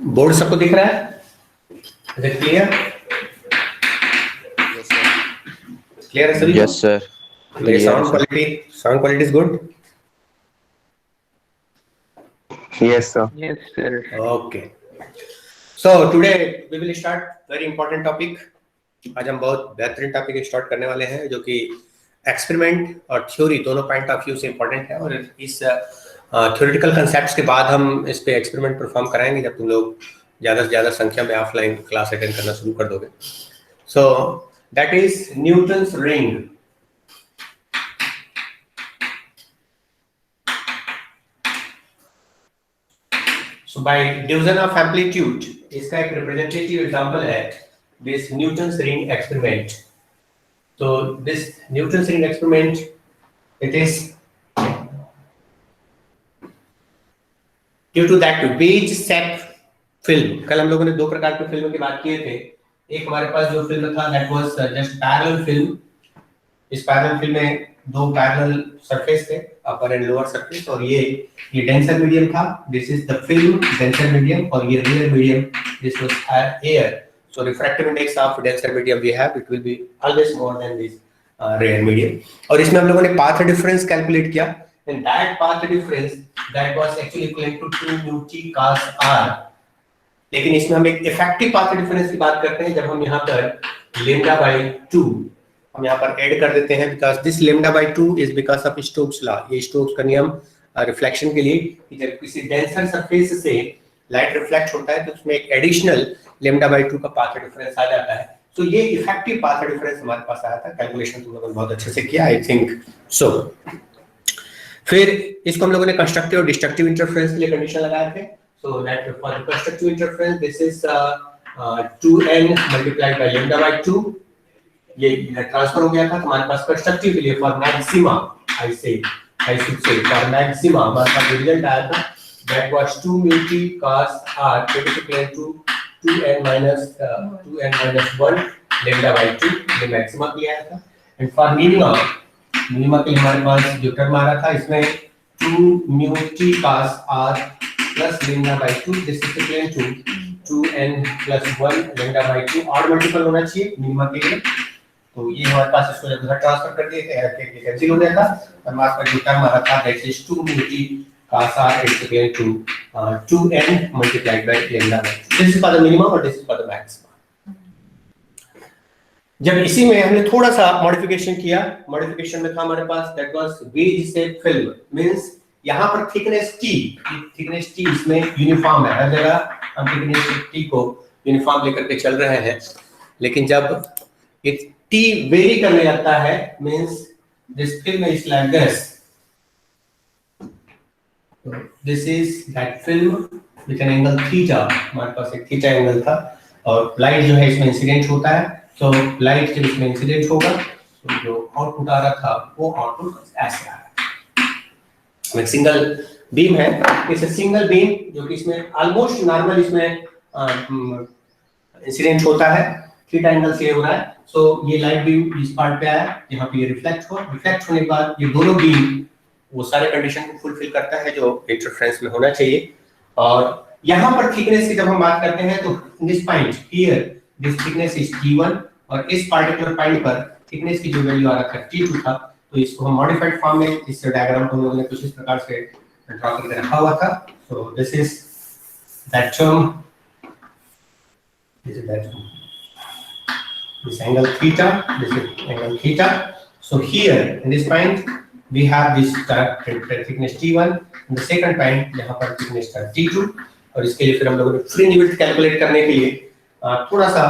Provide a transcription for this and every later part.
Board सबको दिख रहा है? Is it clear? Yes, sir. Clear है सभी को? Yes, sir. मेरी Clear, sound quality is good? Yes, sir. Yes, sir. Okay. So today we will start very important topic. आज हम बहुत बेहतरीन टॉपिक स्टार्ट करने वाले हैं जो कि एक्सपेरिमेंट और थ्योरी दोनों पॉइंट ऑफ व्यू से इम्पोर्टेंट है। और इस थ्योरेटिकल कंसेप्ट्स के बाद हम इस पे एक्सपेरिमेंट परफॉर्म कराएंगे जब तुम लोग ज़्यादा से ज़्यादा संख्या में ऑफलाइन क्लास अटेंड करना शुरू कर दोगे। So that is Newton's ring. So by division of amplitude इसका एक रिप्रेजेंटेटिव एग्जांपल है this Newton's ring experiment. So this Newton's ring experiment, it is due to that wedge shape film. कल हम लोगों ने दो प्रकार के फिल्म की बात किए थे। एक हमारे पास जो फिल्म था that was just parallel film. इस पैरेलल फिल्म में दो पैरेलल सरफेस थे, अपर एंड लोअर सरफेस, और ये डेंसर मीडियम था। This is the film denser medium, और ये real medium, this was air. So refractive index of denser medium we have, it will be always more than this rare medium. और इसमें हम लोगों ने path difference calculate किया, and that path difference that was actually equivalent to 2 mu t cos r. लेकिन इसमें हम एक effective path difference की बात करते हैं जब हम यहाँ पर lambda by 2 हम यहाँ पर ऐड कर देते हैं, because this lambda by 2 is because of Stokes law. ये Stokes का नियम रिफ्लेक्शन के लिए कि जब किसी डेंसर सरफेस से लाइट रिफ्लेक्ट होता है तो उसमें एक एडिशनल lambda by 2 का पाथ डिफरेंस आ जाता है। तो ये इफेक्टिव पाथ डिफरेंस हमारे पास आया था। कैलकुलेशन तुम लोगों ने बहुत अच्छे से किया, आई थिंक सो। फिर इसको हम लोगों ने कंस्ट्रक्टिव और डिस्ट्रक्टिव इंटरफेरेंस के लिए कंडीशन लगाए थे। So that for the constructive interference this is 2n multiplied by lambda by 2। ये ट्रांसफर हो गया था। हमारे पास कंस्ट्रक्टिव के लिए for maxima I should say for maxima हमारे पास रिजल्ट आया था that was 2 mu t cos r equal to 2n minus 1 lambda by 2, ये मैक्सिमा के लिए आया था। एंड फॉर मिनिमा के लिए हमारे पास जो टर्म आ रहा था इसमें 2 mu t cos r plus lambda by 2, this is equal to 2n plus 1 lambda by 2, और मल्टीपल होना चाहिए मिनिमा के लिए। तो ये हमारे पास इसको जब ट्रांसफर कर दिए थे ये कैंसिल हो जाता और हमारे पास जो टर्म आ रहा था that is 2 mu t cos r is equal to 2n multiplied by lambda by 2. This is for the minimum और this is for the maximum. जब इसी में हमने थोड़ा सा मॉडिफिकेशन किया, मॉडिफिकेशन में था हमारे पास that was wedge shape film, means यहाँ पर थिकनेस t इसमें यूनिफॉर्म है, हर जगह हम थिकनेस t को यूनिफॉर्म लेकर के चल रहे हैं। लेकिन जब ये t वेरी करने लगता है means this film is like this. This is that film with an angle theta. हमारे पास एक थीटा एंगल था और लाइट जो है इसमें इंसिडेंट होता है। तो लाइट जब इसमें इंसिडेंट होगा तो जो आउटपुट आ रहा था वो आउटपुट ऐसे आ रहा है। एक सिंगल बीम है, इसे सिंगल बीम जो कि इसमें ऑलमोस्ट नॉर्मल इसमें इंसिडेंट होता है, थीटा एंगल से हो रहा है। सो ये लाइट बीम इस पार्ट पे आया, यहाँ पे ये रिफ्लेक्ट होने के बाद ये दोनों बीम वो सारे कंडीशन को फुलफिल करता है जो इंटरफेरेंस में होना चाहिए। और यहाँ पर थिकनेस की जब हम बात करते हैं तो this point here this thickness is t1 और इस पार्टिकुलर पॉइंट पर थिकनेस की जो वैल्यू आ रहा था t2 था। तो इसको हम मॉडिफाइड फॉर्म में इस डायग्राम को हम लोगों ने कुछ इस प्रकार से ड्रा करके रखा हुआ था। सो this is that term, this is that this angle theta, this is angle theta. So here in this point we have this thickness t1 and the second point यहाँ पर thickness था t2। और इसके लिए फिर हम लोगों ने फ्रिंज विड्थ कैलकुलेट करने के लिए थोड़ा सा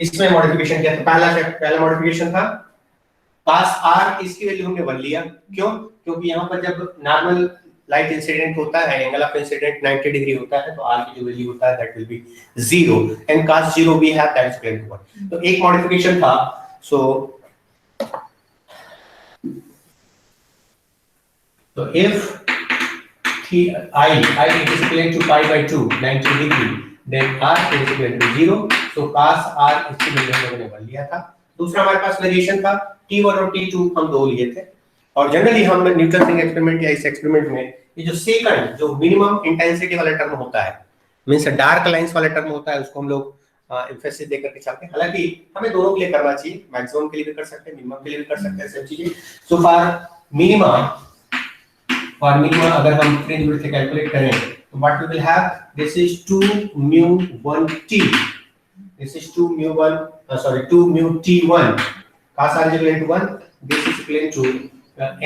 इसमें मॉडिफिकेशन किया था। पहला मॉडिफिकेशन था cos r, इसकी वैल्यू हमने 1 लिया। क्यों? क्योंकि यहाँ पर जब नॉर्मल लाइट इंसिडेंट होता है, एंगल ऑफ इंसिडेंट 90 डिग्री होता है, तो r की जो वैल्यू होता है that will be 0 and cos 0 we have that is equal to 1। तो एक मॉडिफिकेशन था। So if I is equal to pi by 2 90 degree, then r is equal to 0. So cos r इसकी value हमने 1 लिया था। दूसरा हमारे पास वेरिएशन था t1 और t2 हम 2 लिए थे। और जनरली हम न्यूटन रिंग एक्सपेरिमेंट या इस एक्सपेरिमेंट में ये जो सेकंड जो मिनिमम इंटेंसिटी वाला टर्म होता है मीन्स डार्क लाइंस वाला टर्म होता है उसको हम लोग एम्फेसिस देकर के चलते हैं। हालांकि हमें दोनों के लिए करना चाहिए, मैक्सिमम के लिए भी कर सकते हैं, मिनिमम के लिए भी कर सकते हैं, सब चीजें। सो फॉर मिनिमम अगर हम फ्रिंज विड्थ कैलकुलेट करें तो what we will have, this is 2 mu 1 t, this is 2 mu 1 2 mu t1 cos r is equal to 1, this is equal to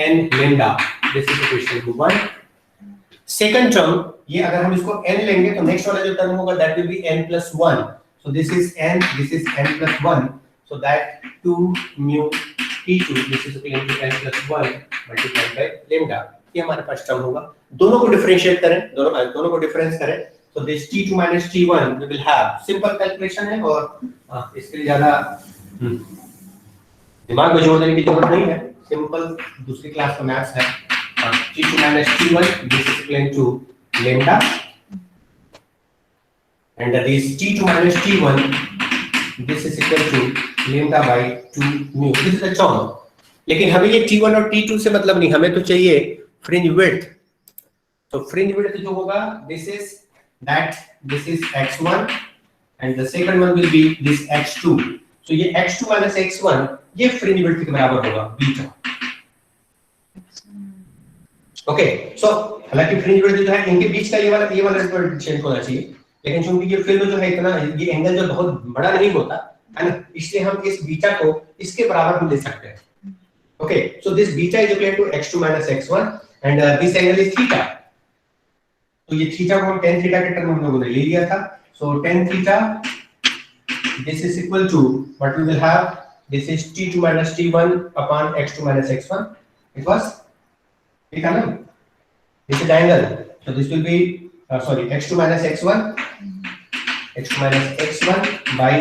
n lambda, this is equal to 1। Second term ये अगर हम इसको n लेंगे तो next वाला जो term होगा that will B n plus 1, so this is n plus 1, so that 2 mu t2 this is equal to n plus 1 multiplied by lambda, ये हमारे पास टर्म होगा। दोनों को डिफरेंशिएट करें, दोनों को डिफरेंस करें, so this t2 minus t1 we will have, simple calculation है और इसके लिए ज्यादा दिमाग में जोर देने की जरूरत नहीं है, सिंपल दूसरी क्लास का मैथ्स है। t2 minus t1 this is equal to lambda, and this t2 minus t1 this is equal to lambda by 2 mu, this is the term। लेकिन हमें ये t1 और t2 से मतलब नहीं, हमें तो चाहिए फ्रिंज विड्थ। तो फ्रिंज विड्थ जो होगा this is x1 and the second one will be this x2, so ये x2 minus x1 ये फ्रिंज विड्थ के बराबर होगा बीटा। ओके, सो हालांकि फ्रिंज विड्थ जो है इनके बीच का ये वाला चेंज होना चाहिए, लेकिन चूंकि ये फिल्म जो है इतना ये एंगल जो बहुत बड़ा नहीं होता है ना, इसलिए हम इस बीटा को इसके बराबर भी ले सकते हैं। Okay, so this beta is equal to x2 minus x1 and this angle is theta. तो ये थीटा को हम tan थीटा के टर्म में हम लोगों ने ले लिया था, so tan theta this is equal to what we will have, this is t2 minus t1 upon x2 minus x1, it was ठीक है ना, this is the angle, so this will be x2 minus x1 by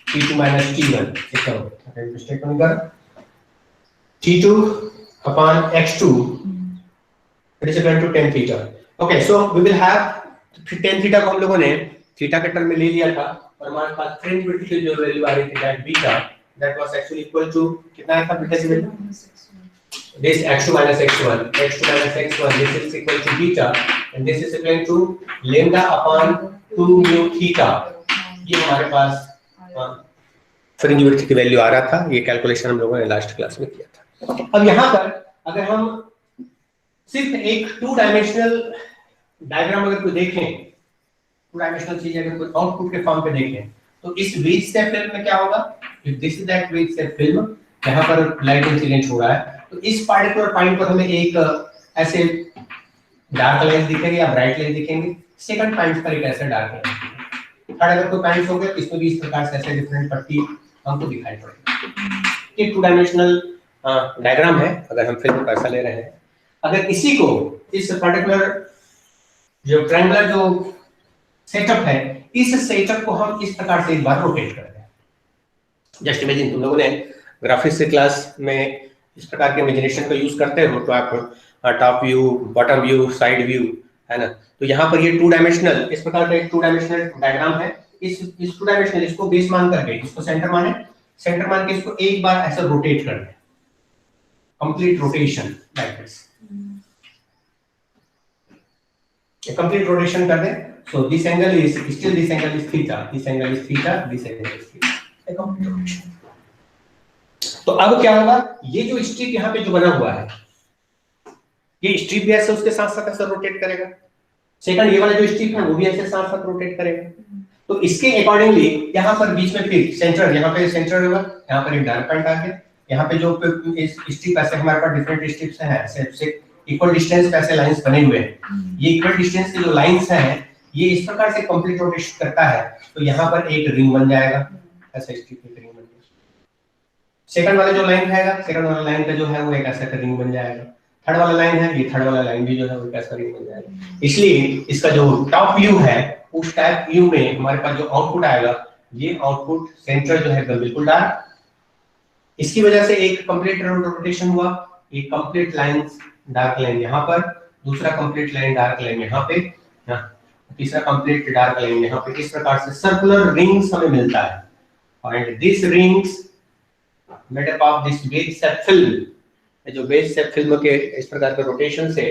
t2 minus t1, ठीक है, अगर mistake नहीं कर, t2 upon x2 it is equal to tan theta। okay, so we will have tan theta को हम लोगों ने theta के टर्म में ले लिया था और हमारे पास फ्रिंज विड्थ की जो वैल्यू आ रही थी that beta, that was actually equal to कितना था बीटा की value, this x2 minus x1 this is equal to beta and this is equal to lambda upon 2 mu theta। ये हमारे पास फ्रिंज विड्थ की वैल्यू आ रहा था, ये कैलकुलेशन हम लोगों ने लास्ट क्लास में किया था। अब यहाँ पर अगर हम सिर्फ एक 2 डायमेंशनल डायग्राम अगर कोई देखें, 2 डायमेंशनल चीज अगर कोई आउटपुट के फॉर्म पे देखें तो इस वेज स्टेप फिल्म में क्या होगा, if this is that wedge step film, यहाँ पर लाइट इंसिडेंट हो रहा है, तो इस पार्टिकुलर पॉइंट पर हमें एक ऐसे डार्क लाइन दिखेंगे या ब्राइट लाइन दिखेंगे, सेकंड पॉइंट पर एक ऐसा डार्क लाइन, थर्ड अगर कोई पॉइंट हो गया इसमें भी इस प्रकार से ऐसे डिफरेंट पट्टी हमको दिखाई पड़ेगी। ये 2 डायमेंशनल डायग्राम है अगर हम फिल्म का ऐसा ले रहे हैं। अगर इसी को इस पर्टिकुलर जो ट्रायंगुलर जो सेटअप है, इस सेटअप को हम इस प्रकार से एक बार रोटेट कर दें। जस्ट इमेजिन तुम लोगों ने ग्राफिक्स की क्लास में इस प्रकार के इमेजिनेशन का यूज करते हो, तो आप top view, bottom view, side view, है ना, तो यहाँ पर ये 2 डायमेंशनल इस प्रकार का एक 2 डायमेंशनल डायग्राम है। इस 2 डायमेंशनल इसको बेस मान करके इसको सेंटर मान के इसको एक बार ऐसा रोटेट कर दें, कंप्लीट रोटेशन लाइक दिस, ये कंप्लीट रोटेशन कर दें। So this angle is still, this angle is theta, this angle is theta, this angle is theta, A complete rotation. तो अब क्या होगा, ये जो स्ट्रिप यहाँ पे जो बना हुआ है, ये स्ट्रिप भी ऐसे उसके साथ साथ ऐसे रोटेट करेगा, सेकंड ये वाला जो स्ट्रिप है वो भी ऐसे साथ साथ रोटेट करेगा। तो इसके अकॉर्डिंगली यहाँ पर बीच में फिर सेंटर, यहाँ पे सेंटर होगा, यहाँ पर एक डार्क पॉइंट आ गया, यहाँ पे जो स्ट्रिप ऐसे हमारे पास डिफरेंट स्ट्रिप्स हैं, ऐसे इक्वल डिस्टेंस पे ऐसे लाइंस बने हुए हैं, ये इक्वल डिस्टेंस के जो लाइंस हैं ये इस प्रकार से कंप्लीट रोटेशन करता है, तो यहाँ पर एक रिंग बन जाएगा, ऐसा स्ट्रिप एक रिंग बन जाएगा। सेकंड वाला जो लाइन रहेगा, सेकंड वाला लाइन का जो है वो एक ऐसा रिंग बन जाएगा। थर्ड वाला लाइन है, ये थर्ड वाला लाइन भी जो है वो कैसा रिंग बन जाएगा। इसलिए इसका जो टॉप व्यू है उस टॉप व्यू में हमारे पास जो आउटपुट आएगा, ये आउटपुट सेंटर जो है बिल्कुल डार्क, इसकी वजह से एक कंप्लीट रोटेशन हुआ, एक कंप्लीट लाइन डार्क लाइन यहाँ पर, दूसरा कंप्लीट लाइन डार्क लाइन यहाँ पे, तीसरा कंप्लीट डार्क लाइन यहाँ पे। इस प्रकार से सर्कुलर रिंग्स हमें मिलता है and this rings made up of this base set film. जो बेस सेट फिल्म के इस प्रकार के रोटेशन से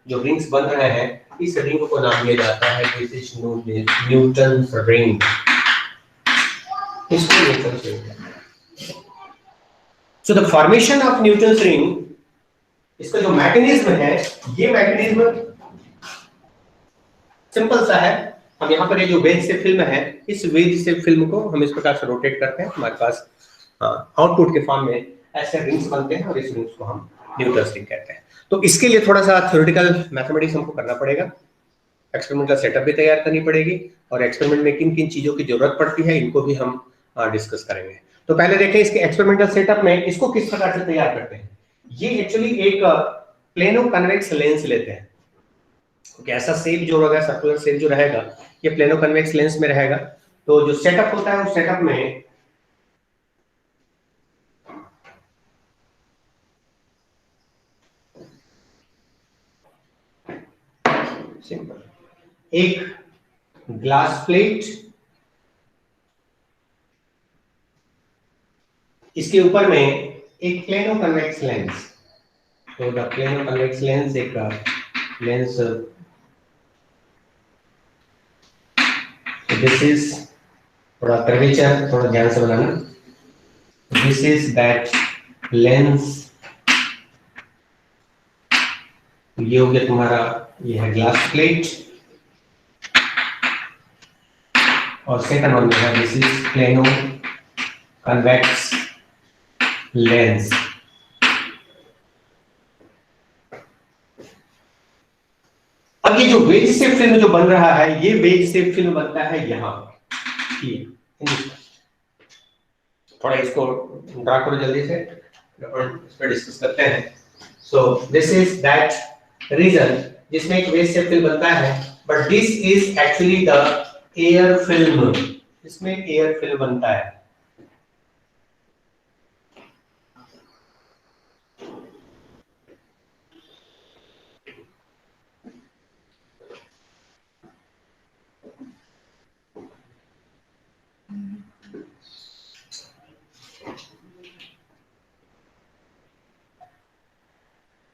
जो रिंग्स बन रहे हैं, इस रिंग को नाम दिया जाता है दिस इज न्यूटन्स रिंग। इसको Newton's ring. So the formation of Newton's ring, इसका जो मैकेनिज्म है, ये मैकेनिज्म सिंपल सा है। हम यहाँ पर ये जो वेज से फिल्म है, इस वेज से फिल्म को हम इस प्रकार से रोटेट करते हैं, हमारे पास आउटपुट के फॉर्म में ऐसे रिंग्स बनते हैं और इस रिंग्स को हम न्यूटन्स रिंग कहते हैं। तो इसके लिए थोड़ा सा थ्योरेटिकल मैथमेटिक्स हमको करना पड़ेगा, एक्सपेरिमेंटल सेटअप भी तैयार करनी पड़ेगी, और एक्सपेरिमेंट में किन किन चीजों की जरूरत पड़ती है इनको भी हम डिस्कस करेंगे। तो पहले देखें इसके एक्सपेरिमेंटल सेटअप में इसको किस प्रकार से तैयार करते हैं। ये एक्चुअली एक प्लेनो कन्वेक्स लेंस लेते हैं, क्योंकि ऐसा शेप जो रहेगा, सर्कुलर शेप जो रहेगा, ये प्लेनो कन्वेक्स लेंस में रहेगा। तो जो सेटअप होता है उस सेटअप में सिंपल एक ग्लास प्लेट, इसके ऊपर में एक प्लेनो कन्वेक्स लेंस। तो द प्लेनो कन्वेक्स लेंस एक लेंस, दिस इज थोड़ा कर्वेचर थोड़ा ध्यान से बनाना, दिस इज दैट लेंस, ये हो गया तुम्हारा, ये है ग्लास प्लेट, और सेकंड वन में है this is plano convex lens. अब ये जो वेज शेप फिल्म जो बन रहा है, ये वेज शेप फिल्म बनता है यहां, थोड़ा इसको ड्रा करो जल्दी से, इस पर डिस्कस करते हैं। So this is that region जिसमें एक वेज शेप फिल्म बनता है, but this is actually the air film, इसमें एयर फिल्म बनता है।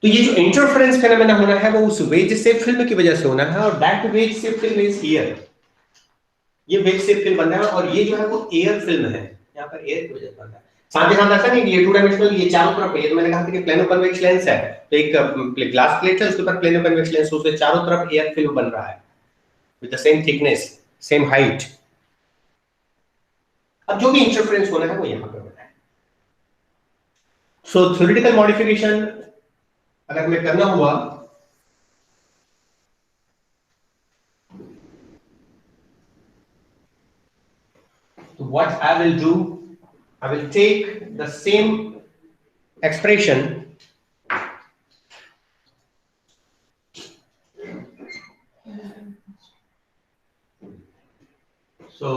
तो ये जो इंटरफेरेंस फेनोमेना होना है वो उस वेज शेप फिल्म की वजह से होना है, और that veg shape film is here, ये वेज शेप फिल्म बन रहा है, और ये जो है वो एयर फिल्म है, यहाँ पर एयर की वजह से बन रहा है। साथ ही साथ ऐसा नहीं कि ये टू डायमेंशनल, ये चारों तरफ है, ये तो मैंने कहा था कि प्लेनो कन्वेक्स लेंस है, तो एक ग्लास प्लेट है उसके ऊपर प्लेनो कन्वेक्स लेंस, उसके चारों तरफ एयर फिल्म बन रहा है with the same thickness same height. अब जो भी इंटरफेरेंस होना है वो यहाँ पर होना है। सो थ्योरेटिकल मॉडिफिकेशन अगर हमें करना हुआ, तो what I will do, I will take the same expression so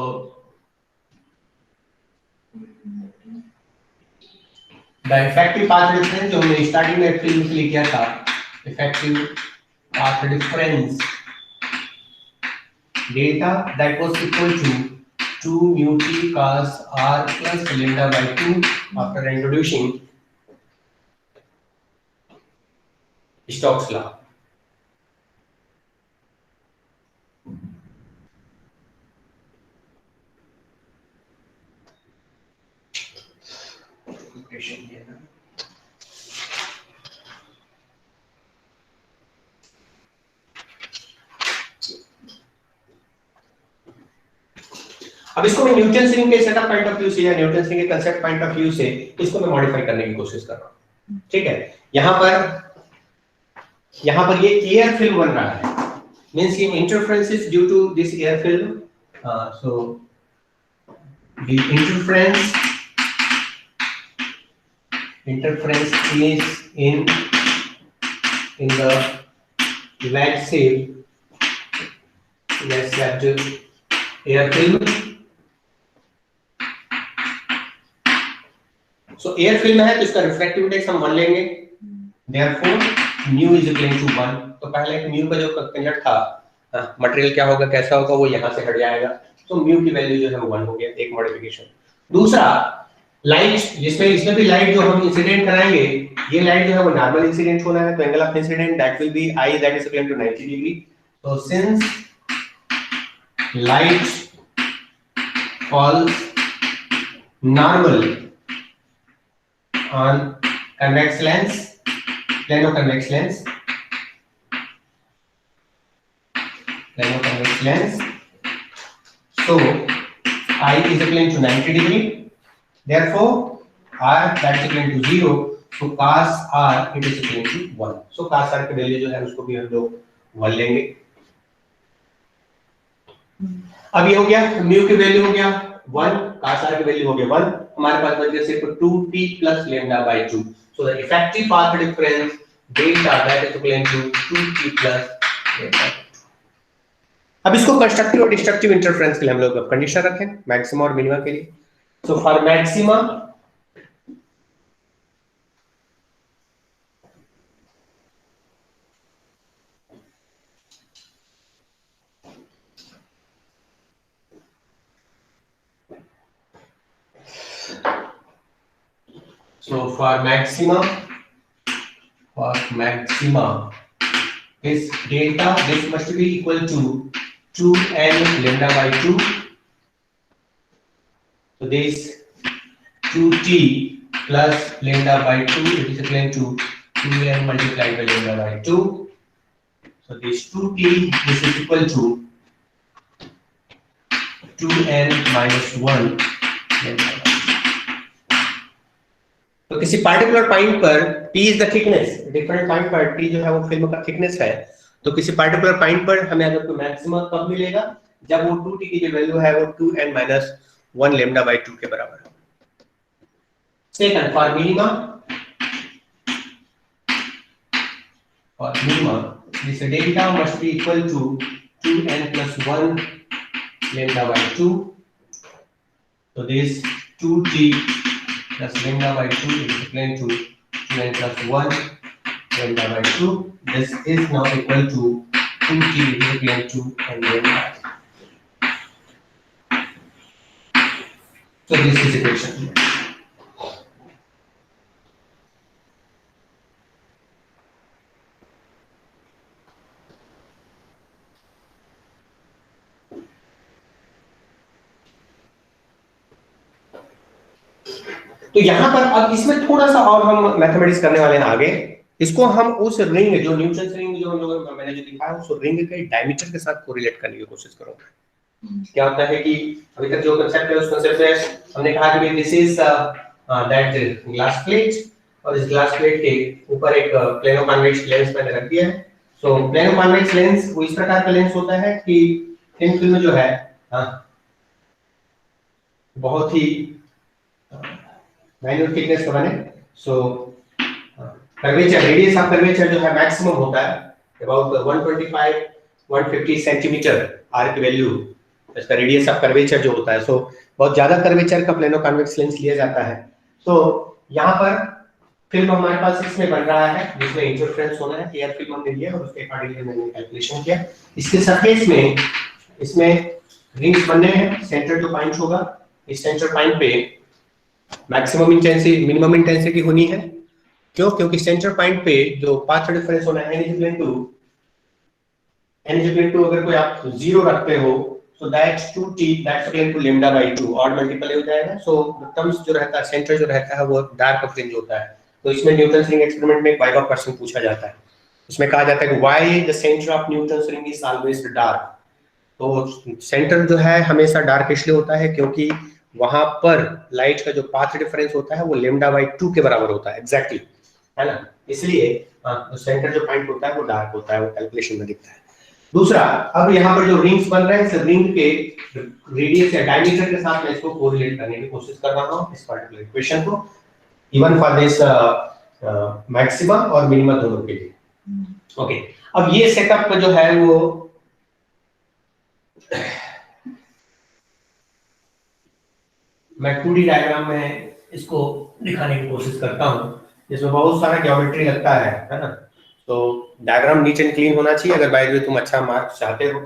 the effective path difference जो हमने स्टार्टिंग में फिल्म के लिए किया था, effective path difference data that was equal to 2 mu t cos r plus lambda by 2 after introducing Stokes law. अब इसको मैं न्यूटन रिंग के सेटअप पॉइंट ऑफ व्यू से या न्यूटन रिंग के कांसेप्ट पॉइंट ऑफ व्यू से इसको मैं मॉडिफाई करने की कोशिश कर रहा हूं। ठीक है, यहां पर ये एयर फिल्म बन रहा है, मींस ये interference is due to this air film, so the interference is in the wedge shape, let's have to air film. So air film है तो इसका रिफ्रैक्टिव इंडेक्स हम 1 लेंगे, therefore mu is equal to 1। तो पहले mu का जो कंजर्ट था, मटेरियल क्या होगा कैसा होगा वो यहाँ से हट जाएगा, तो mu की वैल्यू जो है 1 हो गया, एक मॉडिफिकेशन। दूसरा लाइट जिसमें इसमें भी लाइट जो हम इंसिडेंट कराएंगे, ये लाइट जो है वो नॉर्मल इंसिडेंट होना है, तो angle of incident that will be I that is equal to 90 degree. तो since light falls normal on convex lens, plane of convex lens, plane of convex lens. So I is equal to 90 degree. Therefore, R that is equal to 0. So cos R it is equal to 1. So cos R की value जो है उसको भी हम लोग 1 लेंगे। अब ये हो गया, म्यू की वैल्यू हो गया 1, cos R की वैल्यू हो गया 1, हमारे पास बच गया सिर्फ 2t plus lambda by 2. So the effective path difference delta that is equal to 2t plus lambda. अब इसको कंस्ट्रक्टिव और डिस्ट्रक्टिव इंटरफेरेंस के लिए हम लोग अब कंडीशन रखें मैक्सिमा और मिनिमा के लिए। So for maxima is delta this must be equal to 2n lambda by 2. So this 2t plus lambda by 2 it is equal to 2n multiplied by lambda by 2. So this 2t this is equal to 2n minus 1 lambda. तो किसी particular point पर P is the thickness, different point पर T जो है वो film का thickness है, तो किसी पार्टिकुलर पॉइंट पर हमें अगर कोई मैक्सिमा कब मिलेगा, जब वो 2t की जो वैल्यू है वो 2n minus 1 lambda by 2 के बराबर है। Second for minima this delta must be equal to 2n plus 1 lambda by 2. So this 2t plus lambda by 2 is equal to 2n plus 1 lambda by 2. This is now equal to 2t is equal to n lambda. So this is equation. तो यहां पर अब इसमें थोड़ा सा और हम mathematics करने वाले हैं आगे। इसको हम उस रिंग जो न्यूटन रिंग जो हम लोग मैंने जो दिखाया उस रिंग के डायमीटर के साथ कोरिलेट करने की कोशिश करूंगा। क्या होता है कि अभी तक जो कांसेप्ट है उस कांसेप्ट में हमने कहा कि this is that glass plate, और इस ग्लास प्लेट के ऊपर एक प्लेनो कॉन्वेक्स लेंस मैंने रख दिया है। सो प्लेनो कॉन्वेक्स लेंस वो इस प्रकार का लेंस होता है कि थिन फिल्म जो है बहुत ही माइनर थिकनेस का बने। सो कर्वेचर रेडियस ऑफ कर्वेचर जो है मैक्सिमम होता है अबाउट 125-150 सेंटीमीटर आर की वैल्यू इसका रेडियस ऑफ कर्वेचर जो होता है। सो बहुत ज्यादा कर्वेचर का प्लेनो कॉन्वेक्स लेंस लिया जाता है। तो यहाँ पर फिल्म हमारे पास इसमें बन रहा है जिसमें इंटरफेरेंस होना है, एयर फिल्म हमने लिया और उसके अकॉर्डिंगली मैंने कैलकुलेशन किया। इसके सरफेस में इसमें रिंग्स बनने हैं, सेंटर जो पॉइंट होगा इस सेंटर पॉइंट पे मैक्सिमम इंटेंसिटी मिनिमम इंटेंसिटी होनी है। क्यों? क्योंकि सेंटर पॉइंट पे जो पाथ डिफरेंस होना है n is equal to अगर कोई आप 0 रखते हो so that's 2t that's equal to lambda by 2 odd multiple हो जाएगा। सो टर्म्स जो रहता है सेंटर जो रहता है वो डार्क ऑफ फ्रिंज होता है। तो इसमें न्यूटन रिंग एक्सपेरिमेंट में एक वाइवा क्वेश्चन पूछा जाता है, उसमें कहा जाता है कि why the centre of Newton ring is always dark. तो सेंटर जो है हमेशा डार्क इसलिए होता है क्योंकि वहां पर लाइट का जो पाथ डिफरेंस होता है वो lambda by 2 के बराबर होता है एग्जैक्टली, है ना, इसलिए सेंटर जो पॉइंट होता है वो डार्क होता है, वो कैलकुलेशन में दिखता है। दूसरा, अब यहाँ पर जो रिंग्स बन रहे हैं इस रिंग के रेडियस या डायमीटर के साथ मैं इसको कोरिलेट करने की कोशिश कर रहा हूँ इस पर्टिकुलर इक्वेशन को, इवन फॉर दिस मैक्सिमा और मिनिमा दोनों के लिए। ओके, अब ये सेटअप जो है वो मैं 2D डायग्राम में इसको दिखाने की कोशिश करता हूँ जिसमें बहुत सारा ज्योमेट्री लगता है ना। तो डायग्राम नीट एंड क्लीन होना चाहिए अगर बाय द वे तुम अच्छा मार्क्स चाहते हो।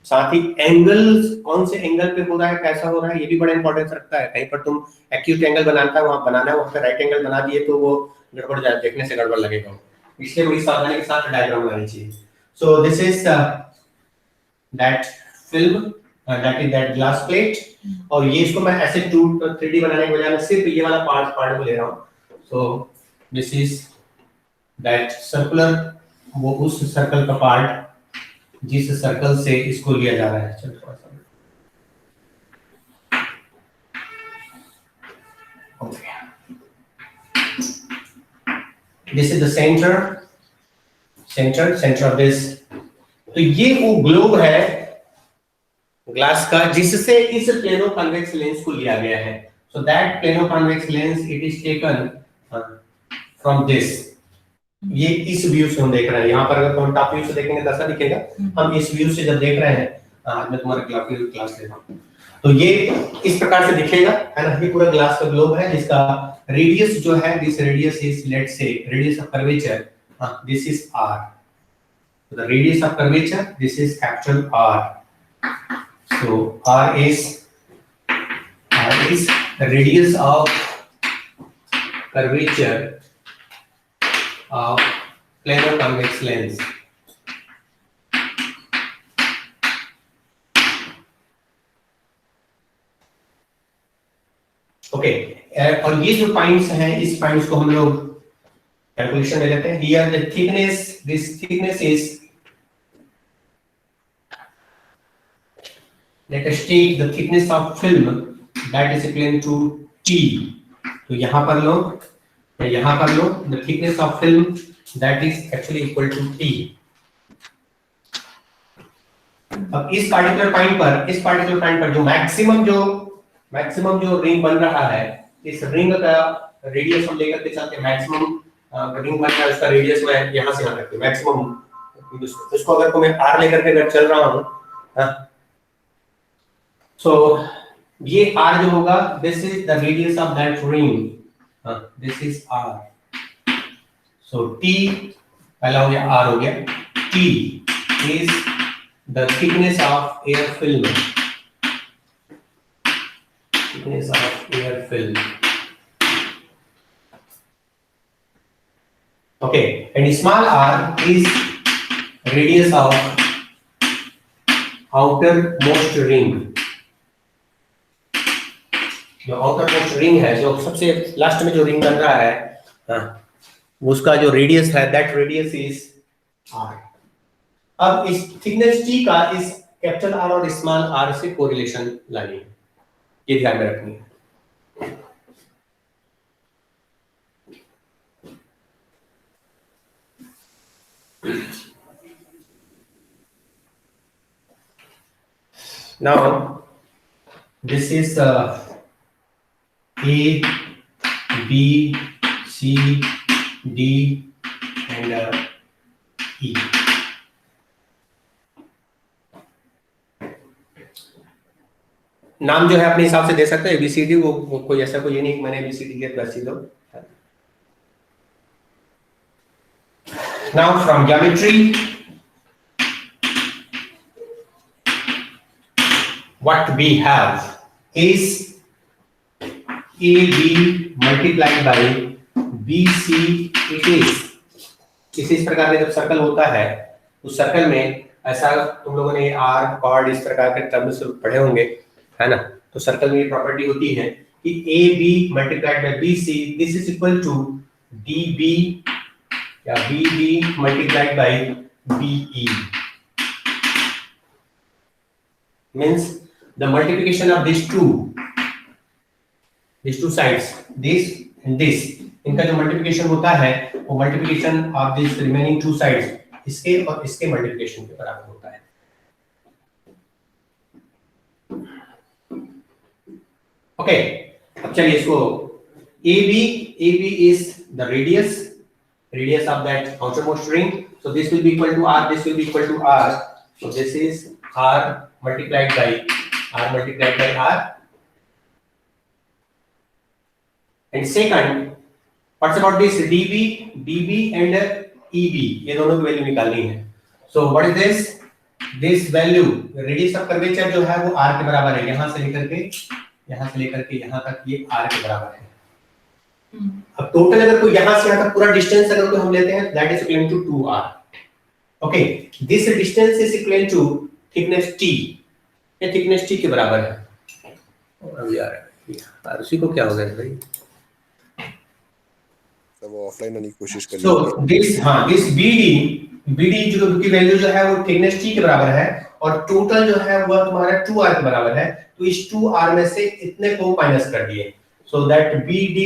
साथ ही एंगल्स, कौन से एंगल पे हो रहा है, कैसा हो रहा है, ये भी बड़ा इंपॉर्टेंस रखता है। कहीं पर तुम एक्यूट एंगल बनाना है, वहां बनाना है, वहां पे राइट एंगल बना दिए तो वो गड़बड़ जाए, देखने से गड़बड़ लगेगा, इसलिए बड़ी सावधानी के साथ डायग्राम बनानी चाहिए। सो this is that film, that is that glass plate, और ये इसको मैं ऐसे 3D बनाने के बजाय मैं सिर्फ ये वाला पार्ट को ले रहा हूँ। सो दिस इज दैट सर्कुलर, वो उस सर्कल का पार्ट जिस सर्कल से इसको लिया जा रहा है। चलो थोड़ा सा okay, this is the centre of this. तो ये वो ग्लोब है ग्लास का जिससे इस प्लेनो कन्वेक्स लेंस को लिया गया है। So that plano convex lens it is taken from this. ये इस व्यू से हम देख रहे हैं, यहाँ पर अगर हम टॉप व्यू से देखेंगे तो ऐसा दिखेगा। हम इस व्यू से जब देख रहे हैं, आज मैं तुम्हारा क्लास ले रहा हूँ, तो ये इस प्रकार से दिखेगा, है ना। ये पूरा ग्लास का ग्लोब है जिसका रेडियस जो है, this radius is, let's say radius of curvature, this is r, so the radius of curvature, this is capital R, so r is the radius of curvature of planar convex lens। Okay, और ये जो points हैं, इस points को हम लोग calculation में लेते हैं। Here the thickness, this thickness is, let us take the thickness of film that is equal to T। तो यहां पर लो, यहां पर लो, the thickness of film that is actually equal to T। अब इस पार्टिकुलर पॉइंट पर जो मैक्सिमम जो रिंग बन रहा है, इस रिंग का रेडियस हम लेकर के चलते हैं। मैक्सिमम रिंग बन रहा है, उसका रेडियस मैं यहां से यहां तक मैक्सिमम, इसको अगर मैं r लेकर के अगर चल रहा हूं, so ये r जो होगा, this is the radius of that ring, this is r, so t पहला हो गया, r हो गया, t is the thickness of air film, thickness of air film, okay, and small r is radius of outermost ring। जो outermost ring है, जो सबसे last में जो रिंग बन रहा है, उसका जो रेडियस है, दैट रेडियस इज r। अब इस थिकनेस t का इस कैपिटल R और स्मॉल r से कोरिलेशन लानी है, ये ध्यान में रखनी है। Now this is A, B, C, D and E। नाम जो है अपने हिसाब से दे सकते हैं, ABCD, वो कोई ऐसा कोई ये नहीं मैंने ABCD के वैसे दो। Now from geometry, what we have is AB multiplied by BC, it is। इस प्रकार का जब सर्कल होता है, उस सर्कल में ऐसा तुम लोगों ने आर, कॉर्ड इस प्रकार के टर्म्स पढ़े होंगे, है ना। तो सर्कल में ये प्रॉपर्टी होती है कि AB multiplied by BC, this is equal to DB या BB multiplied by BE, means the multiplication of these two sides, this and this, इनका जो मल्टीप्लिकेशन होता है, वो multiplication of this remaining two sides, इसके और इसके मल्टीप्लिकेशन के बराबर होता है। ओके, अब चलिए इसको AB is the radius of that outermost ring, so this will be equal to R, this will be equal to R, so this is R multiplied by R, and second, what's about this DB and EB, ये दोनों की value निकालनी है। So what is this? This value radius of curvature जो है वो r के बराबर है, यहां से लेकर के यहां तक ये r के बराबर है। अब टोटल अगर कोई यहां से यहां तक पूरा डिस्टेंस अगर कोई हम लेते हैं that is equal to 2r। Okay, this distance is equal to thickness t, ये थिकनेस t के बराबर है। और अब यार उसी को क्या हो गया भाई, सब ऑफलाइन आने की कोशिश कर सो दिस BD जो की वैल्यू जो है वो थिकनेस t के बराबर है और टोटल जो है वो तुम्हारा 2r के बराबर है। तो इस 2r में से इतने को माइनस कर दिए, so that BD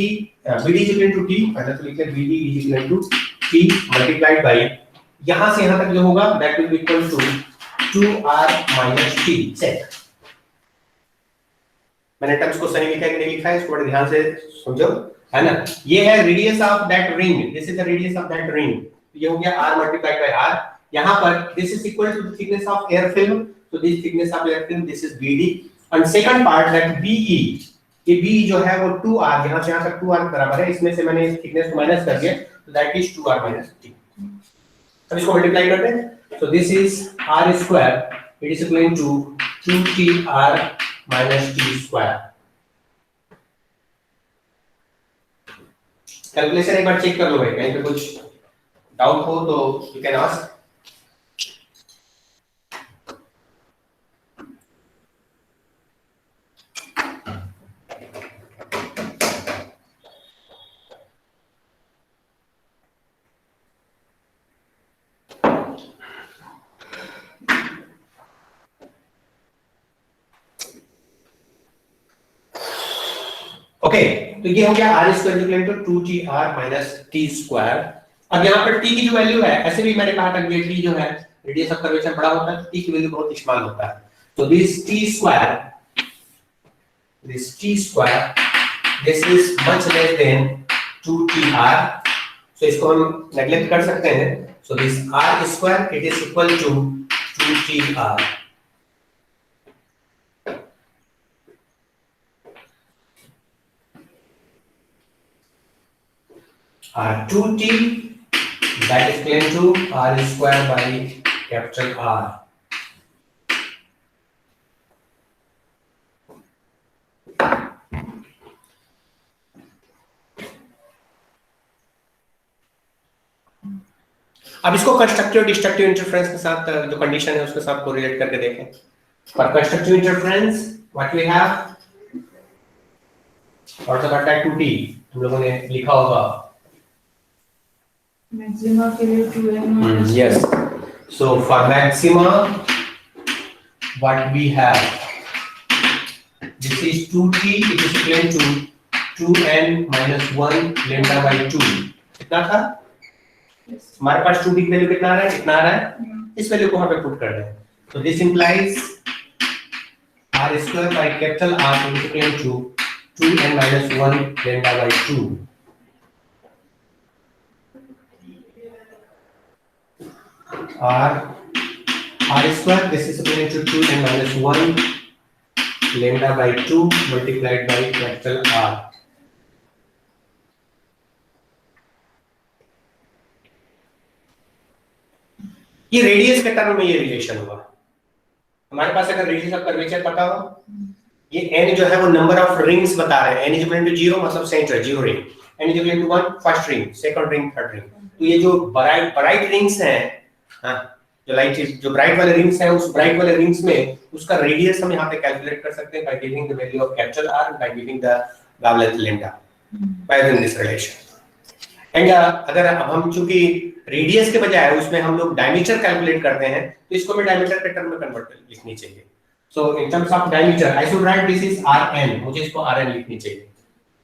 is equal to t, पहले तो लिख ले BD is equal to t multiplied by यहां से यहां तक जो होगा that will be equal to 2r minus t set. मैंने टर्म्स को सही लिखा है कि नहीं लिखा है इसको बड़े ध्यान से समझो, है ना। ये है radius of that ring, this is the radius of that ring, ये हो गया r मल्टीप्लाइड बाय r। यहां पर this is equal to the thickness of air film, so this thickness of air film this is BD and second part that BE, ये B जो है वो 2r, यहां से यहां तक 2r के बराबर है, इसमें से मैंने इस थिकनेस को माइनस कर दिया तो that is 2r minus t। अब इसको मल्टीप्लाई करते हैं, so this is r square it is equal to 2tr minus t square. Calculation एक बार चेक कर लो भाई, कहीं पे कुछ डाउट हो तो यू कैन आस्क। ओके, तो ये हो गया r square equal to 2tr minus t square. अब यहाँ पर t की जो वैल्यू है, ऐसे भी मैंने कहा था कि t जो है रेडियस ऑफ कर्वेचर बड़ा होता है तो t की वैल्यू बहुत स्मॉल होता है। तो this t square this is much less than 2tr, सो इसको हम नेगलेक्ट कर सकते हैं। So this r square it is equal to 2tr। R2t that is equal to r square by capital R। अब इसको कंस्ट्रक्टिव डिस्ट्रक्टिव इंटरफेरेंस के साथ जो कंडीशन है उसके साथ कोरिलेट करके देखें। For constructive interference what we have, और तो करता है 2t, तुम लोगों ने लिखा होगा maxima के लिए 2n yes, so for maxima what we have, this is 2t it is equal to 2n minus 1 lambda by 2। कितना था हमारे पास 2t की वैल्यू कितना आ रहा है, इतना आ रहा है, इस वैल्यू को यहाँ पे पुट कर रहे हैं। तो this implies r square by capital R is equal to 2n minus 1 lambda by 2। r square this is equal to 2n minus 1 lambda by 2 multiplied by capital R। ये रेडियस के term में ये relation हुआ। हमारे पास अगर radius of curvature पता हो, ये n जो है वो नंबर ऑफ रिंग्स बता रहे हैं, n is equal to 0 मतलब centre 0 ring, n is equal to 1 first ring, second ring, third ring. तो ये जो ब्राइट रिंग्स हैं, हाँ, जो ब्राइट वाले रिंग्स हैं, उस ब्राइट वाले रिंग्स में उसका रेडियस हम यहाँ पे कैलकुलेट कर सकते हैं by giving the value of capital R by giving the wavelength lambda by using this relation. And अगर अब हम चूंकि रेडियस के बजाय उसमें हम लोग डायमीटर कैलकुलेट करते हैं तो इसको हमें डायमीटर के टर्म में कन्वर्ट लिखनी चाहिए। So in terms of diameter I should write this is Rn, मुझे इसको Rn लिखनी चाहिए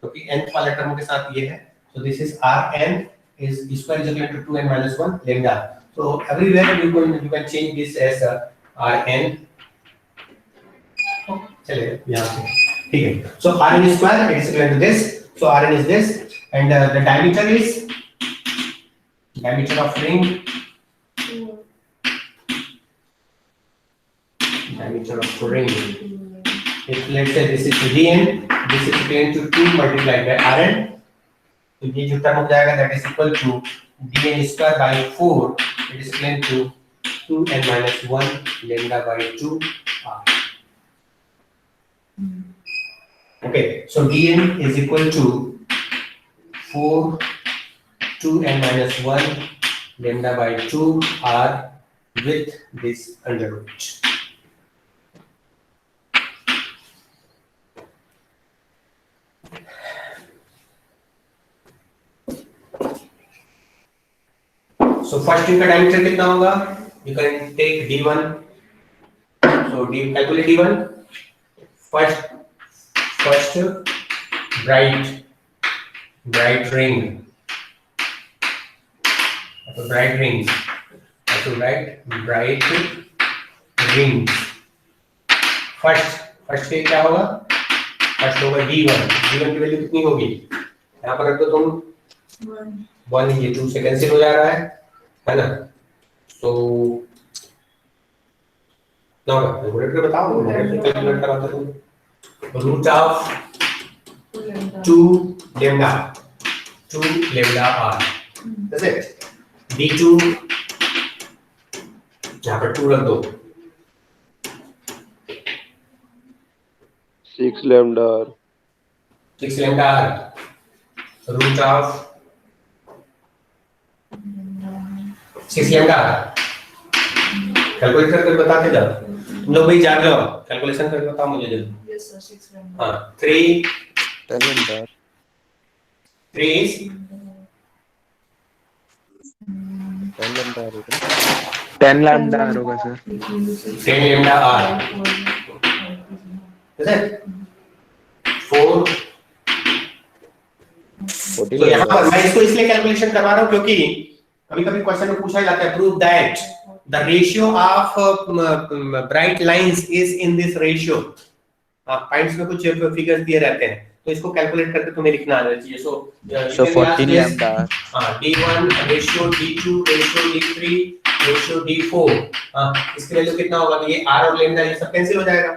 क्योंकि nth वाले टर्म के साथ ये है। सो this is Rn is square is equal to 2n minus 1 lambda। So everywhere you can change this as Rn। चलिए यहाँ से ठीक है। So Rn square it is equal to this, so Rn is this and the diameter is diameter of ring, diameter of ring, if let's say this is Dn, this is equal to 2 multiplied by Rn, तो ये जो term हो जाएगा that is equal to Dn square by 4 it is equal to 2n minus 1 lambda by 2 r. Okay, so dn is equal to 4 2n minus 1 lambda by 2 r with this under root. So first इनका diameter कितना होगा? You can take d1. So calculate d1. First bright ring. So bright rings. So write bright rings. First के क्या होगा? First होगा d1. d1 की value कितनी होगी? यहाँ पर रख दो तुम 1. ये 2 से कैंसिल हो जा रहा है ना? तो ना कैलकुलेटर बताओ, कैलकुलेट करा दो तुम. Root of 2 lambda r. That's it. d2 यहाँ पर 2 रख दो. 6 lambda r. 6 lambda r. Root of 6 lambda r. Calculate करके बताते जाओ. तुम लोग भाई जाग जाओ, कैलकुलेशन करके बताओ मुझे जल्दी. Yes, sir. 6 lambda. हाँ 3 10 lambda r. 3 is 10 lambda r होगा. 10 lambda r होगा sir. 10 lambda r. Is it 4? 14 तो यहाँ lambda पर r. मैं इसको इसलिए कैलकुलेशन करवा रहा हूँ क्योंकि कभी-कभी क्वेश्चन में पूछा जाता है prove that the ratio of bright lines is in this ratio. Points में कुछ फिगर्स दिए रहते हैं तो इसको कैलकुलेट करके तुम्हें लिखना आना चाहिए. सो 14 lambda r. d1 ratio d2 ratio d3 ratio d4. इसके वैल्यू कितना होगा? तो ये r और लैम्डा ये सब कैंसिल हो जाएगा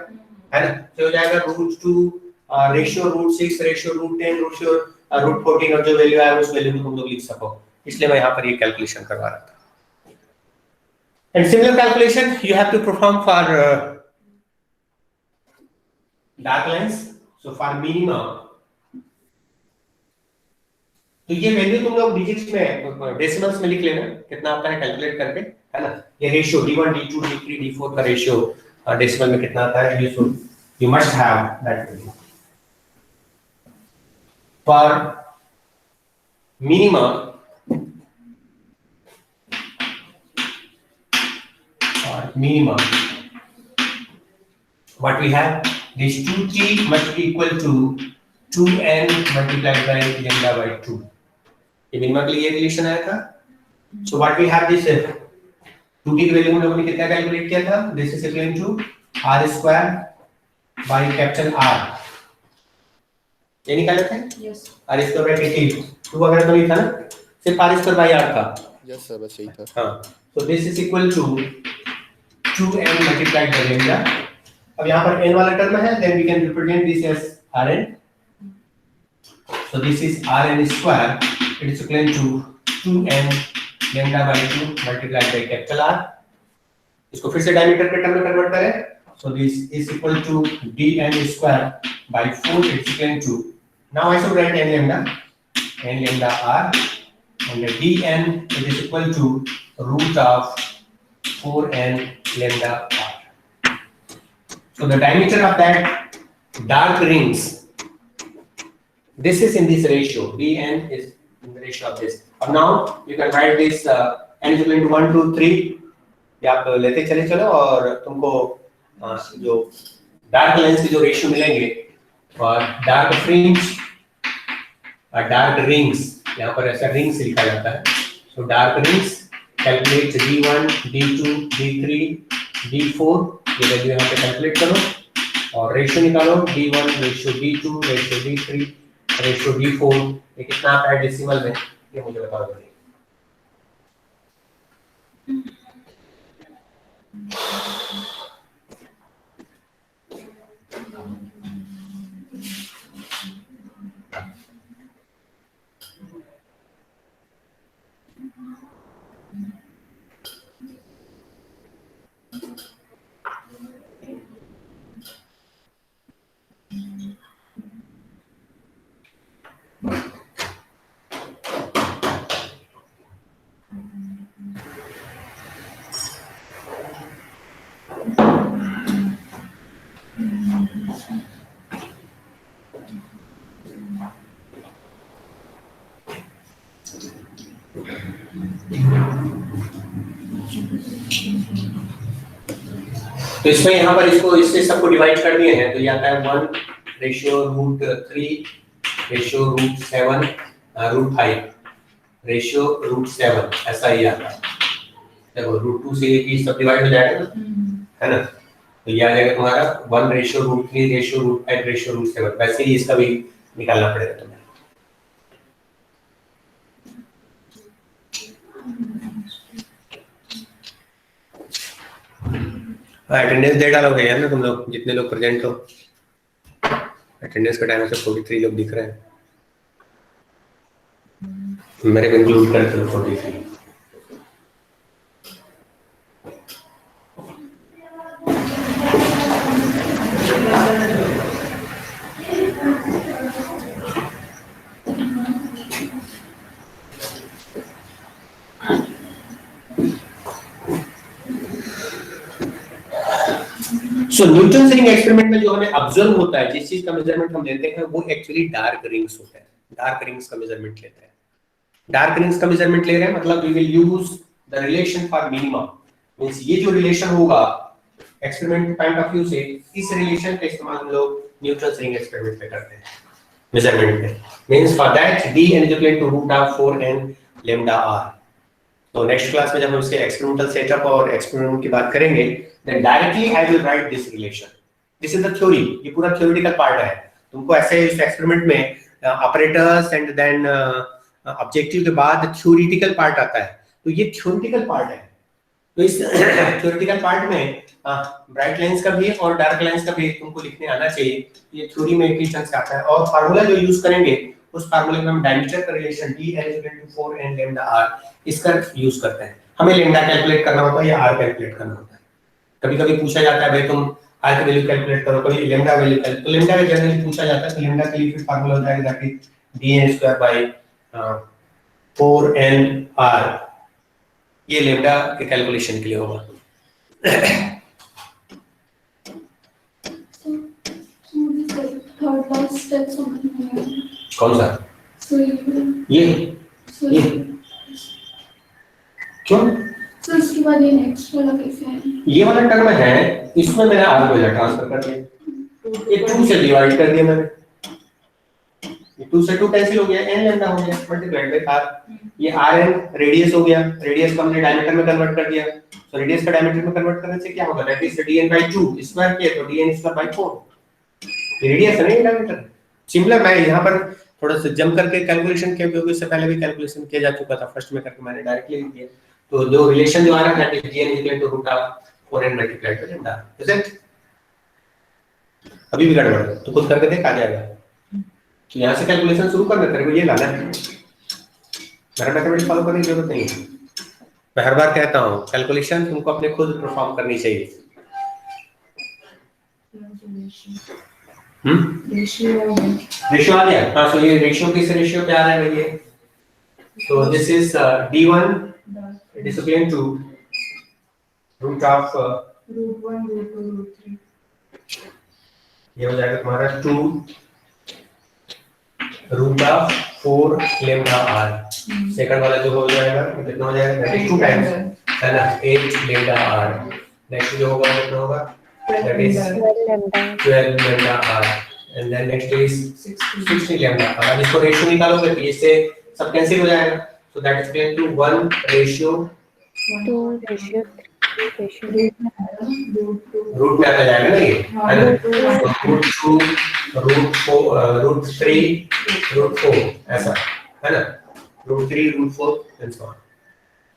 है ना? तो हो जाएगा √2 रेशियो √6 रेशियो √10 रेशियो √14 और जो वैल्यू आया उस वैल्यू को तुम लोग लिख सको. इसलिए मैं यहाँ पर ये कैलकुलेशन करवा रहा था. And similar calculation you have to perform for dark lines. So for minima, तो ये वैल्यू तुम लोग डिजिट्स में डेसिमल्स में लिख लेना कितना आता है कैलकुलेट करके है ना. ये ratio d1 d2 d3 d4 का रेशियो डेसिमल में कितना आता है you must have that value. For minima what we have, this 2t must be equal to 2n multiplied by lambda by 2. ये मिनिमा के लिए ये रिलेशन आया था. So what we have this 2t की वैल्यू हम लोगों ने कितना कैलकुलेट किया था? This is equal to r square by capital R. ये निकाले थे? Yes. r square by kt 2 वगैरह तो नहीं था ना, सिर्फ r square by r था. Yes sir, बस यही था. हाँ. So this is equal to 2n multiplied by lambda. अब यहाँ पर n वाला टर्म है, then we can represent this as rn. So this is rn square. It is equal to 2n lambda by 2 multiplied by capital R. इसको फिर से diameter के term में कन्वर्ट करें. So this is equal to dn square by 4. It's equal to, now I should write n lambda r, and the dn it is equal to root of 4n lambda r. So the diameter of that dark rings, this is in this ratio. dn is in the ratio of this. Now you can write this n is equal to 1 2 3. ये आप लेते चले और तुमको जो dark lens के जो ratio मिलेंगे और डार्क फ्रिंज और डार्क रिंग्स, यहाँ पर ऐसा रिंग्स लिखा जाता है. So dark rings calculate d1 d2 d3 d4. ये वैल्यू यहाँ पे कैलकुलेट करो और रेशियो निकालो. d1 ratio d2 ratio d3 ratio d4. ये कितना आता है डेसिमल में ये मुझे बताओ जल्दी. तो इसमें यहाँ पर इसको इससे सबको डिवाइड कर दिए हैं, तो ये आता है 1/√3 /√7 √5 /√7, ऐसा ही आता है। देखो √2 से ये सब डिवाइड हो जाएगा ना, है ना, तो ये आ जाएगा तुम्हारा 1/√3 /√5 /√7। वैसे ही इसका भी निकालना पड़ेगा तुम्हें। अटेंडेंस दे डालोगे यार ना तुम लोग, जितने लोग प्रेजेंट हो। अटेंडेंस का टाइम से 43 लोग दिख रहे हैं, मेरे को इंक्लूड कर चलो 43। सो न्यूटन रिंग एक्सपेरिमेंट में जो हमें ऑब्जर्व होता है, जिस चीज का मेजरमेंट हम लेते हैं, वो एक्चुअली डार्क रिंग्स होता है। डार्क रिंग्स का मेजरमेंट लेते हैं। डार्क रिंग्स का मेजरमेंट ले रहे हैं मतलब we will use the relation for minima, means ये जो रिलेशन होगा एक्सपेरिमेंट पॉइंट ऑफ व्यू से, इस रिलेशन का इस्तेमाल हम लोग न्यूटन रिंग एक्सपेरिमेंट में करते हैं मेजरमेंट में। Means for that d n is equal to √4n lambda r। तो नेक्स्ट क्लास में जब हम इसके एक्सपेरिमेंटल सेटअप और एक्सपेरिमेंट की बात करेंगे, then directly I will write this relation. This is the theory. ये पूरा theoretical part है। तुमको ऐसे इस एक्सपेरिमेंट में ऑपरेटर्स एंड देन ऑब्जेक्टिव के बाद theoretical part आता है। तो ये theoretical part है। तो इस theoretical part में ब्राइट लाइंस का भी और डार्क लाइंस का भी तुमको लिखने आना चाहिए। ये थ्योरी में इक्वेशन से आता है, और फार्मूला जो यूज करेंगे उस फार्मूले में हम डायमीटर का relation d n is equal to 4n lambda r इसका यूज करते हैं। हमें लैम्डा कैलकुलेट करना होता है या r कैलकुलेट करना होता है। कभी-कभी पूछा जाता है भाई तुम r की वैल्यू कैलकुलेट करो, कभी लैम्डा वैल्यू कैलकुलेट, तो लैम्डा का जनरली पूछा जाता है, तो लैम्डा के लिए फिर फार्मूला होता है एग्जैक्टली dn² 4nr। ये लैम्डा के कैलकुलेशन के लिए होगा। थर्ड लास्ट स्टेप समझ में आया। कौन सा? ये क्यों? तो इसके बाद ये नेक्स्ट वाला कैसे है? ये वाला टर्म है, इसमें मैंने r को ट्रांसफर कर दिया, ये 2 से डिवाइड कर दिया मैंने, ये 2 से 2 कैंसिल हो गया, n लैम्डा हो गया मल्टीप्लाइड बाय r। ये rn रेडियस हो गया, रेडियस को हमने डायमीटर में कन्वर्ट कर दिया, तो रेडियस का डायमीटर में कन्वर्ट करने से क्या होगा, दैट इज dn/2 स्क्वायर किया तो dn/4। ये रेडियस है ना, ये डायमीटर। सिमिलर मैं यहां पर थोड़ा सा जंप करके कैलकुलेशन किया, क्योंकि इससे पहले भी कैलकुलेशन किया जा चुका था, फर्स्ट में करके मैंने डायरेक्टली लिख दिया। तो जो रिलेशन जो आ रहा है that is dn is equal to √4n multiplied by lambda, is it? अभी भी गड़बड़ है तो खुद करके देख, आ जाएगा। तो यहां से कैलकुलेशन शुरू करना, तेरे को ये लाना है, मेरा मैथमेटिक्स फॉलो करने की जरूरत नहीं है। मैं हर बार कहता हूं कैलकुलेशन तुमको अपने खुद परफॉर्म करनी चाहिए। रेशियो आ गया? हाँ, सो ये रेशियो किस रेशियो पे आ रहा है ये? So this is d1, it is equal to root of √1 √2 √3। ये हो जाएगा तुम्हारा 2 √4 lambda r। सेकंड वाला जो हो जाएगा कितना हो जाएगा, 2 टाइम्स है ना, 8 lambda r। नेक्स्ट जो होगा कितना होगा, that is 12 lambda r, and then next is 60 lambda r। अब इसको रेशियो निकालोगे तो इससे सब कैंसिल हो जाएगा, so that is equal to 1/2 root में आता जाएगा ना ये, है ना, √2 √3 √4 ऐसा, है ना, √3 √4 एंड सो ऑन।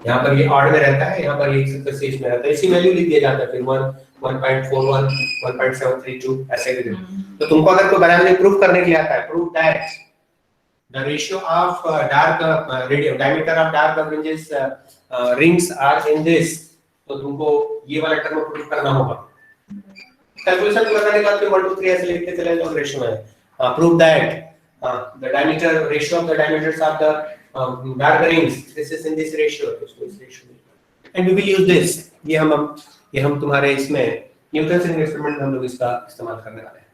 यहाँ पर ये ऑड में रहता है, यहाँ पर ये सक्सेस में रहता है, इसी वैल्यू लिख दिया जाता है, फिर 1.41 1.732 ऐसे करके। तो तुमको अगर कोई बराबरी प्रूफ करने के लिए आता है, proof that the ratio of diameter of dark fringes rings are in this, तो तुमको ये वाला टर्म प्रूफ करना होगा। कैलकुलेशन करने के बाद फिर 1 2 3 ऐसे लिखते चले जाओ, रेशियो है। Prove that the diameter ratio of the diameters of the dark rings this is in this ratio, तो इस ratio and we will use this। ये हम तुम्हारे इसमें न्यूटन रिंग एक्सपेरिमेंट में हम लोग इसका इस्तेमाल करने वाले हैं।